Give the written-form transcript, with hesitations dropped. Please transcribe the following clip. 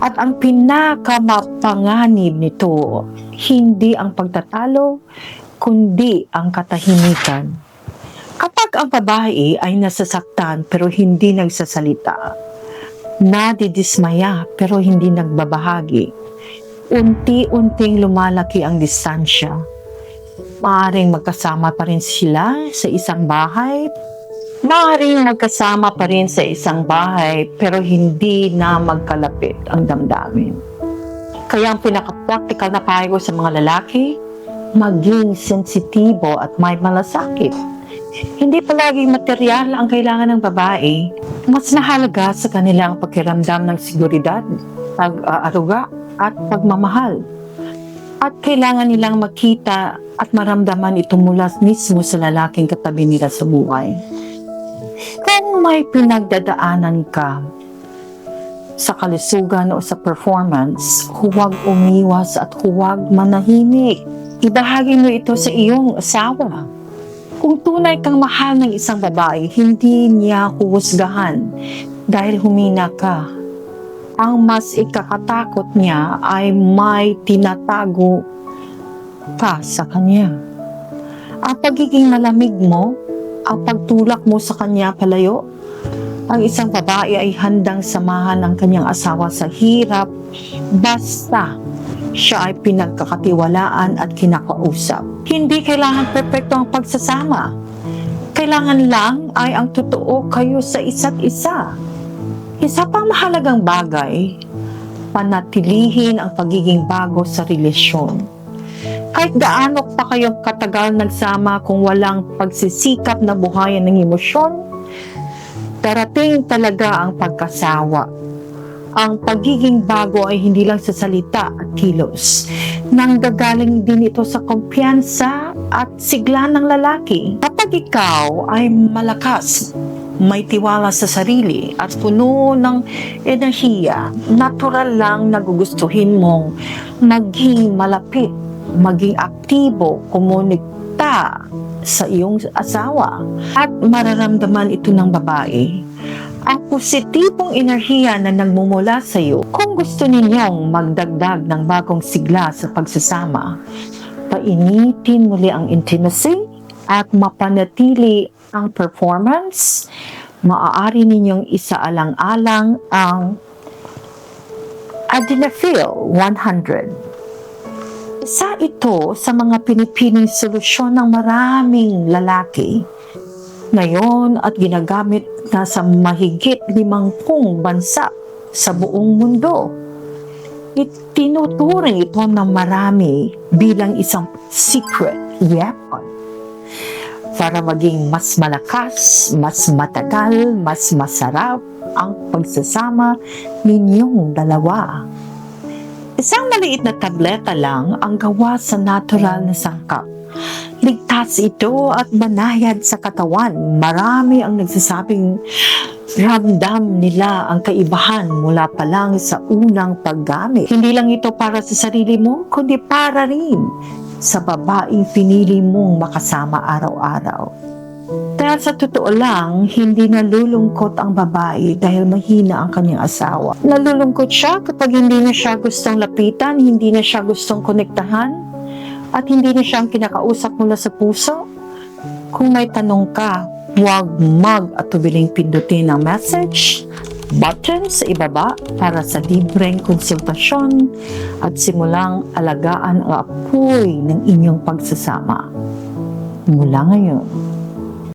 At ang pinakamapanganib nito, hindi ang pagtatalo, kundi ang katahimikan. Kapag ang babae ay nasasaktan pero hindi nagsasalita, nadidismaya pero hindi nagbabahagi, unti-unting lumalaki ang distansya. Maaaring magkasama pa rin sila sa isang bahay, pero hindi na magkalapit ang damdamin. Kaya ang pinaka-practical na payo ko sa mga lalaki, maging sensitibo at may malasakit. Hindi palaging material ang kailangan ng babae. Mas nahalaga sa kanila ang pakiramdam ng seguridad, pag-aaruga at pagmamahal. At kailangan nilang makita at maramdaman ito mula mismo sa lalaking katabi nila sa buhay. Kung may pinagdadaanan ka sa kalusugan o sa performance, huwag umiwas at huwag manahimik. Ibahagi mo ito sa iyong asawa. Kung tunay kang mahal ng isang babae, hindi niya huhusgahan dahil humina ka. Ang mas ikakatakot niya ay may tinatago ka sa kanya. Ang pagiging malamig mo, ang pagtulak mo sa kanya palayo, ang isang babae ay handang samahan ng kanyang asawa sa hirap basta siya ay pinagkakatiwalaan at kinakausap. Hindi kailangan perpekto ang pagsasama. Kailangan lang ay ang totoo kayo sa isa't isa. Isa pang mahalagang bagay, panatilihin ang pagiging bago sa relasyon. Kahit gaano pa kayong katagal nagsama kung walang pagsisikap na buhayan ng emosyon, darating talaga ang pagkasawa. Ang pagiging bago ay hindi lang sa salita at kilos. Nanggagaling din ito sa kumpiyansa at sigla ng lalaki. Kapag ikaw ay malakas, may tiwala sa sarili at puno ng enerhiya, natural lang nagugustuhin mong maging malapit, maging aktibo, komunikta sa iyong asawa. At mararamdaman ito ng babae ang positibong enerhiya na nagmumula sa iyo. Kung gusto ninyong magdagdag ng bagong sigla sa pagsasama, painitin muli ang intimacy at mapanatili ang performance, maaari ninyong isaalang-alang ang Sildenafil 100. Isa ito sa mga pinipiling solusyon ng maraming lalaki ngayon at ginagamit na sa mahigit 50 bansa sa buong mundo. Itinuturing ito ng marami bilang isang secret weapon para maging mas malakas, mas matagal, mas masarap ang pagsasama ninyong dalawa. Isang maliit na tableta lang ang gawa sa natural na sangkap. Ligtas ito at banayad sa katawan. Marami ang nagsasabing ramdam nila ang kaibahan mula pa lang sa unang paggamit. Hindi lang ito para sa sarili mo, kundi para rin sa babaeng pinili mong makasama araw-araw. Dahil sa totoo lang, hindi nalulungkot ang babae dahil mahina ang kanyang asawa. Nalulungkot siya kapag hindi na siya gustong lapitan, hindi na siya gustong konektahan, at hindi na siyang kinakausap mula sa puso. Kung may tanong ka, huwag mag-atubiling pindutin ang message button sa ibaba para sa libreng konsultasyon at simulang alagaan ang apoy ng inyong pagsasama. Mula ngayon,